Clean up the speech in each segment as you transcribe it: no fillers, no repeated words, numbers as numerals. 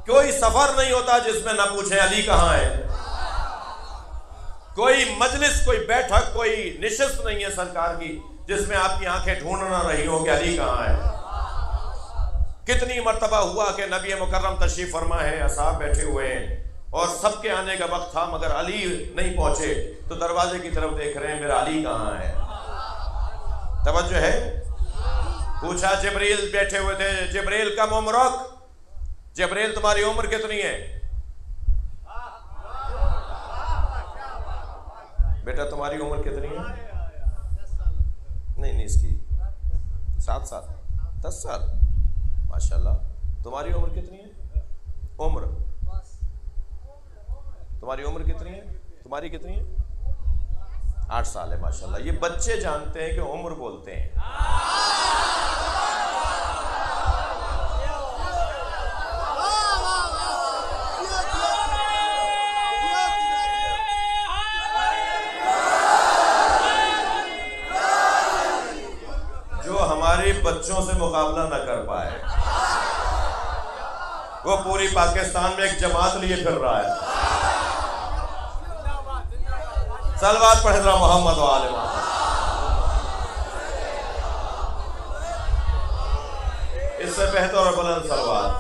कोई सफर नहीं होता जिसमें ना पूछे अली कहाँ है। कोई मजलिस, कोई बैठक, कोई निशिस्त नहीं है सरकार की जिसमें आपकी आंखें ढूंढ ना रही हो कि अली कहाँ है। कितनी मर्तबा हुआ कि नबी मुकर्रम तशरीफ फरमा है, असहाब बैठे हुए हैं और सबके आने का वक्त था मगर अली नहीं पहुंचे, तो दरवाजे की तरफ देख रहे हैं मेरा अली कहाँ है। तवज्जो है। पूछा, जिब्रील बैठे हुए थे, जिब्रील कम उम्रक, जिब्रील तुम्हारी उम्र कितनी है? बेटा तुम्हारी उम्र कितनी है? नहीं इसकी 7 साल 10 साल, माशाल्लाह। तुम्हारी उम्र कितनी है? उम्र तुम्हारी उम्र कितनी है? तुम्हारी कितनी है? 8 साल है, माशाल्लाह। ये बच्चे जानते हैं कि उम्र बोलते हैं। जो हमारे बच्चों से मुकाबला न कर पाए वो पूरी पाकिस्तान में एक जमात लिए फिर रहा है। सलवात पढ़े जरा मोहम्मद वाले। इससे बेहतर और बुलंद सलवात।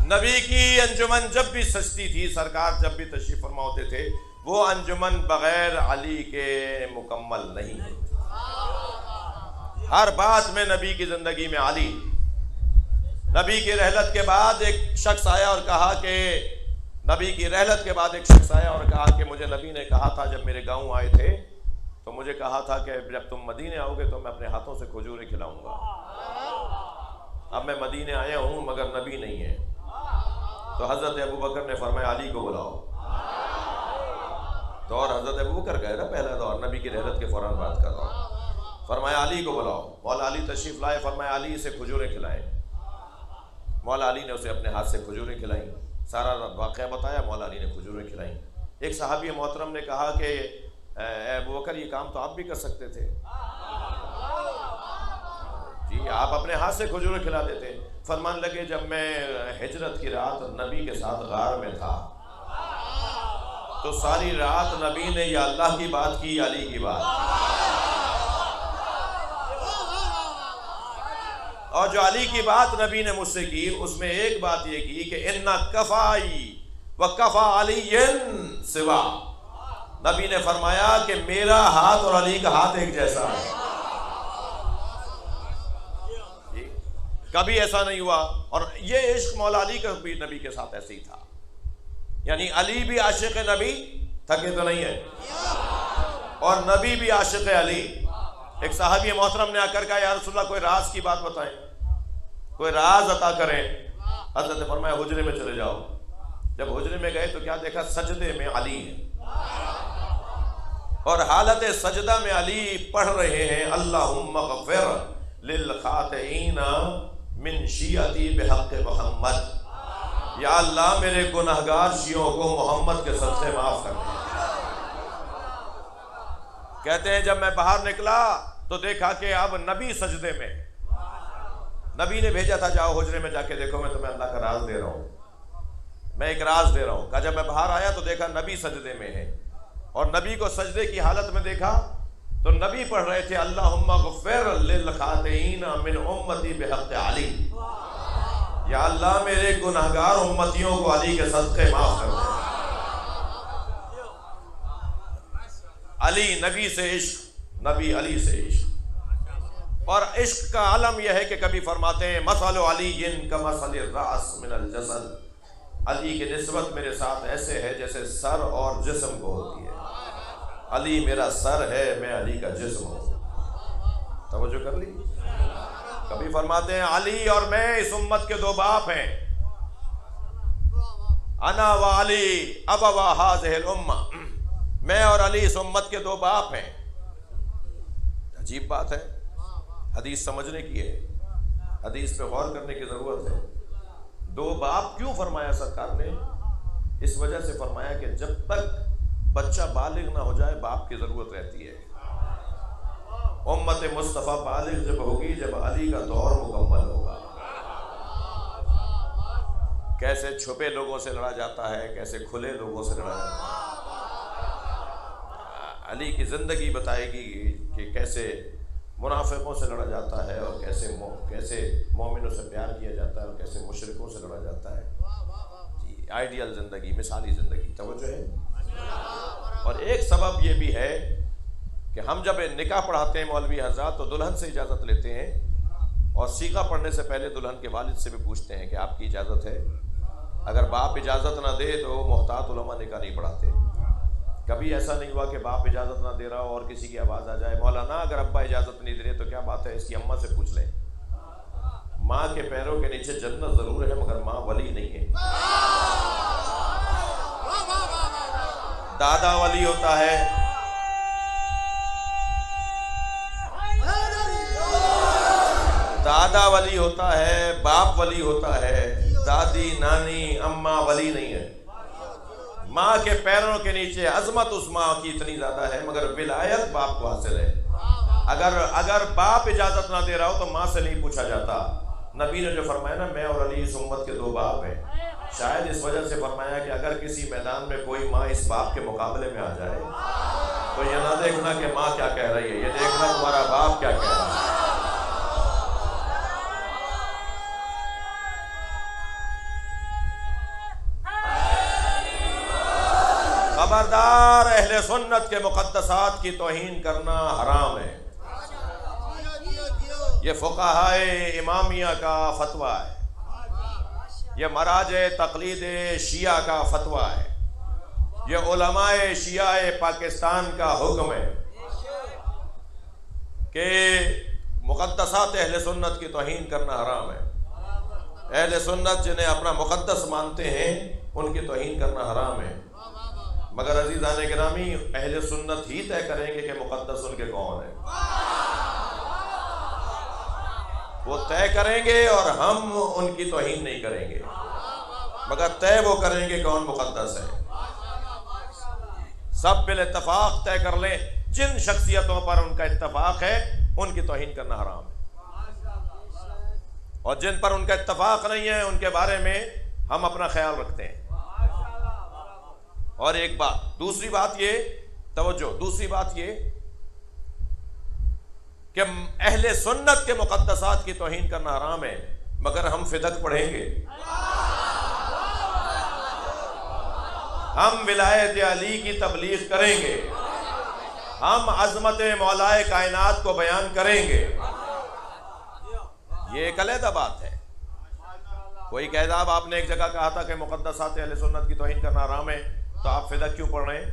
नबी की अंजुमन जब भी सजती थी, सरकार जब भी तशरीफ फरमा होते थे, वो अंजुमन बगैर अली के मुकम्मल नहीं है। हर बात में नबी की जिंदगी में अली। नबी की रहलत के बाद एक शख्स आया और कहा कि नबी की रहलत के बाद एक शख्स आया और कहा कि मुझे नबी ने कहा था जब मेरे गांव आए थे तो मुझे कहा था कि जब तुम मदीने आओगे तो मैं अपने हाथों से खजूरें खिलाऊंगा। अब मैं मदीने आया हूं मगर नबी नहीं है। तो हजरत अबू बकर ने फरमाया अली को बुलाओ। दौर हजरत अबू बकर गए ना, पहला दौर, नबी की रहलत के फौरन बात कर रहा हूँ। फरमाया अली को बुलाओ। मौला अली तशरीफ लाए। फरमाया अली से खजूरें खिलाएं। मौला अली ने उसे अपने हाथ से खजूरें खिलाई। सारा वाक़या बताया, मौला अली ने खजूरें खिलाई। एक सहाबी मोहतरम ने कहा कि अबू बकर ये काम तो आप भी कर सकते थे जी, आप अपने हाथ से खजूरें खिला देते। फरमान लगे जब मैं हिजरत की रात नबी के साथ गार में था तो सारी रात नबी ने या अल्लाह की बात की या अली की बात। और जो अली की बात नबी ने मुझसे की उसमें एक बात ये की कि इन्ना कफाई व कफा अलीयन सिवा। नबी ने फरमाया कि मेरा हाथ और अली का हाथ एक जैसा है। कभी ऐसा नहीं हुआ। और ये इश्क मौला अली का भी नबी के साथ ऐसे ही था। यानी अली भी आशिक नबी, थके तो नहीं है, और नबी भी आशिक अली। एक साहबी मोहतरम ने आकर कहा या रसूलल्लाह कोई राज की बात बताएं, कोई राज अता करें। हज़रत ने फरमाया हुजरे में चले जाओ। जब हुजरे में गए तो क्या देखा, सजदे में अली है और हालत सजदा में अली पढ़ रहे हैं अल्लाहुम्मा गफ़िर लिल खातिईना मिन शियती बिहक़ मोहम्मद। या अल्लाह मेरे गुनहगार शियों को मोहम्मद के सदक़े माफ कर दे। कहते हैं जब मैं बाहर निकला तो देखा कि अब नबी सजदे में। नबी ने भेजा था जाओ हुजरे में जाके देखो, मैं तुम्हें अल्लाह का राज दे रहा हूँ, मैं एक राज दे रहा हूँ। कहा जब मैं बाहर आया तो देखा नबी सजदे में है और नबी को सजदे की हालत में देखा तो नबी पढ़ रहे थे अल्लाहुम्मा गफ़िर लिल खातिईना मिन उम्मती बिहक़ अली। या अल्लाह मेरे गुनहगार उम्मतियों को अली के सदक़े माफ कर दे। अली नबी से इश्क, नबी अली से इश्क। और इश्क का आलम यह है कि कभी फरमाते हैं मसलो अलीयिन कमसलिर रास मिनल जसद। अली की निस्बत मेरे साथ ऐसे है जैसे सर और जिस्म को होती है। अली मेरा सर है, मैं अली का जिस्म हूँ। तवज्जो कर ली। कभी फरमाते हैं अली और मैं इस उम्मत के दो बाप हैं। अना व अली अबवा हाज़िहिल उम्मा। मैं और अली इस उम्मत के दो बाप हैं। अजीब बात है, हदीस समझने की है, हदीस पे गौर करने की जरूरत है। दो बाप क्यों फरमाया सरकार ने? इस वजह से फरमाया कि जब तक बच्चा बालिग ना हो जाए बाप की जरूरत रहती है। उम्मत मुस्तफ़ा बालिग जब होगी जब अली का दौर मुकम्मल होगा। कैसे छुपे लोगों से लड़ा जाता है, कैसे खुले लोगों से लड़ा जाता है। अली की ज़िंदगी बताएगी कि कैसे मुनाफिकों से लड़ा जाता है और कैसे मोमिनों से प्यार किया जाता है और कैसे मुशरिकों से लड़ा जाता है। जी, आइडियल ज़िंदगी, मिसाली ज़िंदगी। तवज्जो है। और एक सबब ये भी है कि हम जब निकाह पढ़ाते हैं मौलवी हज़रात तो दुल्हन से इजाज़त लेते हैं और सीगा पढ़ने से पहले दुल्हन के वालिद से भी पूछते हैं कि आपकी इजाज़त है। अगर बाप इजाज़त ना दे तो मोहतात उलमा निकाह नहीं पढ़ाते। कभी ऐसा नहीं हुआ कि बाप इजाज़त ना दे रहा हो और किसी की आवाज़ आ जाए, मौलाना अगर अब्बा इजाज़त नहीं दे रहे तो क्या बात है, इसकी अम्मा से पूछ लें। माँ के पैरों के नीचे जन्नत ज़रूर है मगर माँ वली नहीं है। दादा वली होता है, दादा वली होता है, बाप वली होता है, दादी नानी अम्मा वली नहीं है। माँ के पैरों के नीचे अजमत उस माँ की इतनी ज़्यादा है मगर विलायत बाप को हासिल है। अगर बाप इजाज़त ना दे रहा हो तो माँ से नहीं पूछा जाता। नबी ने जो फरमाया ना, मैं और अली इस उम्मत के दो बाप हैं, शायद इस वजह से फरमाया कि अगर किसी मैदान में कोई माँ इस बाप के मुकाबले में आ जाए तो ये ना देखना कि माँ क्या कह रही है, ये देखना तुम्हारा बाप क्या कह रहा है। खबरदार, अहले सुन्नत के मुक़द्दसात की तौहीन करना हराम है। ये फ़ुक़हाए इमामिया का फतवा है, ये मराजे तक़लीद शिया का फतवा है, ये उलमाए शियाए पाकिस्तान का हुक्म है कि मुक़द्दसात अहले सुन्नत की तौहीन करना हराम है। अहले सुन्नत जिन्हें अपना मुक़द्दस मानते हैं उनकी तौहीन करना हराम है। मगर अज़ीज़ान गिरामी, अहले सुन्नत ही तय करेंगे कि मुक़द्दस उनके कौन है। वो तय करेंगे और हम उनकी तौहीन नहीं करेंगे, मगर तय वो करेंगे कौन मुक़द्दस है। सब बिल इत्तफाक तय कर लें, जिन शख्सियतों पर उनका इत्तफाक है उनकी तौहीन करना हराम है, और जिन पर उनका इत्तफाक नहीं है उनके बारे में हम अपना ख्याल रखते हैं। और एक बात, दूसरी बात ये, तवज्जो, दूसरी बात ये कि अहले सुन्नत के मुक़द्दसात की तौहीन करना हराम है मगर हम फिदक पढ़ेंगे, हम विलायत अली की तबलीग करेंगे, हम अज़मत मौलाए कायनात को बयान करेंगे। ये एक अलग बात है। कोई कहता, अब आपने एक जगह कहा था कि मुक़द्दसात अहले सुन्नत की तौहीन करना हराम है, तो आप फिदक क्यों पढ़ रहे हैं?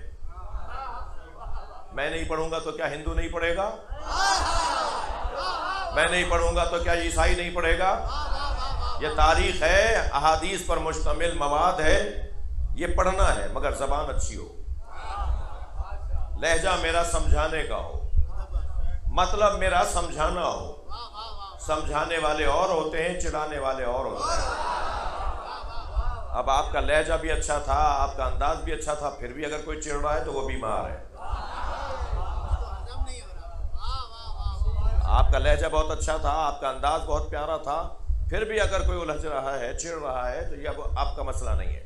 मैं नहीं पढ़ूंगा तो क्या हिंदू नहीं पढ़ेगा? मैं नहीं पढ़ूंगा तो क्या ईसाई नहीं पढ़ेगा? ये तारीख है, अहादीस पर मुश्तमिल मवाद है, ये पढ़ना है मगर ज़बान अच्छी हो, लहजा मेरा समझाने का हो, मतलब मेरा समझाना हो। समझाने वाले और होते हैं, चिढ़ाने वाले और होते हैं। अब आपका लहजा भी अच्छा था, आपका अंदाज भी अच्छा था, फिर भी अगर कोई चिढ़ रहा है तो वो बीमार है। आपका लहजा बहुत अच्छा था, आपका अंदाज बहुत प्यारा था, फिर भी अगर कोई उलझ रहा है, चिढ़ रहा है, तो ये अब आपका मसला नहीं है।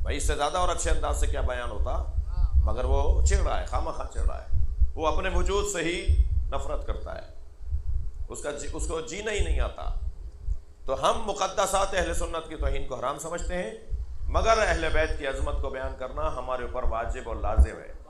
भाई इससे ज़्यादा और अच्छे अंदाज से क्या बयान होता, मगर वो चिढ़ रहा है, खामखा चिढ़ रहा है, वो अपने वजूद से ही नफरत करता है, उसको जीना ही नहीं आता। तो हम मुक़द्दसात अहले सुन्नत की तौहीन को हराम समझते हैं, मगर अहले बैत की अज़मत को बयान करना हमारे ऊपर वाजिब और लाजिम है।